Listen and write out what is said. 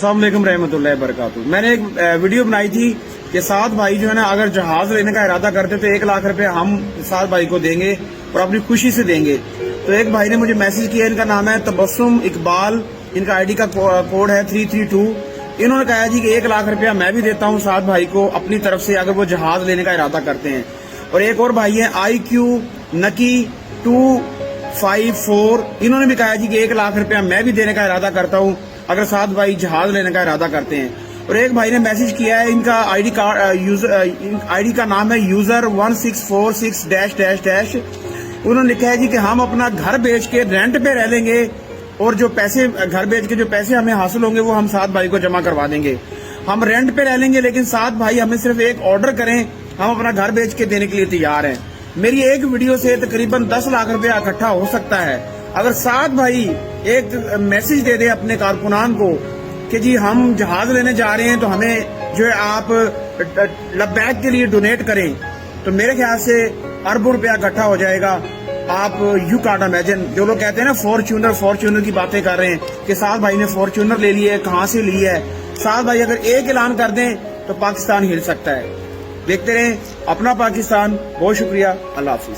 अस्सलाम वालेकुम रहमतुल्लाहि वबरकातुहू। मैंने एक वीडियो बनाई थी कि सात भाई जो है ना अगर जहाज लेने का इरादा करते तो 1 लाख रुपए हम सात भाई को देंगे और अपनी खुशी से देंगे। तो एक भाई ने मुझे मैसेज किया, इनका नाम है तबस्सुम इकबाल, इनका आईडी का कोड है 332। इन्होंने कहा जी कि 1 लाख रुपया मैं भी देता हूँ सात भाई को अपनी तरफ से अगर वो जहाज लेने का इरादा करते हैं। और एक और भाई है IQ नकी 254, इन्होंने भी कहा जी कि 1 लाख रुपया मैं भी देने का इरादा करता हूँ अगर सात भाई जहाज लेने का इरादा करते हैं। और एक भाई ने मैसेज किया है, इनका आईडी का नाम है यूजर 1646 -- उन्होंने लिखा है जी कि हम अपना घर बेच के रेंट पे रह लेंगे और जो पैसे घर बेच के जो पैसे हमें हासिल होंगे वो हम सात भाई को जमा करवा देंगे। हम रेंट पे रह लेंगे लेकिन सात भाई हमें सिर्फ एक ऑर्डर करें, हम अपना घर बेच के देने के लिए तैयार हैं। मेरी एक वीडियो से तकरीबन 10 लाख रुपया इकट्ठा हो सकता है। अगर सात भाई एक मैसेज दे दे अपने कारकुनान को कि जी हम जहाज लेने जा रहे हैं तो हमें जो है आप लब्बैक के लिए डोनेट करें, तो मेरे ख्याल से अरबों रुपया इकट्ठा हो जाएगा। आप यू कांट इमेजिन, जो लोग कहते हैं ना फॉर्च्यूनर की बातें कर रहे हैं कि सात भाई ने फॉर्च्यूनर ले ली है, कहाँ से ली है। सात भाई अगर एक ऐलान कर दें तो पाकिस्तान हिल सकता है। देखते रहें अपना पाकिस्तान। बहुत शुक्रिया, अल्लाह हाफिज।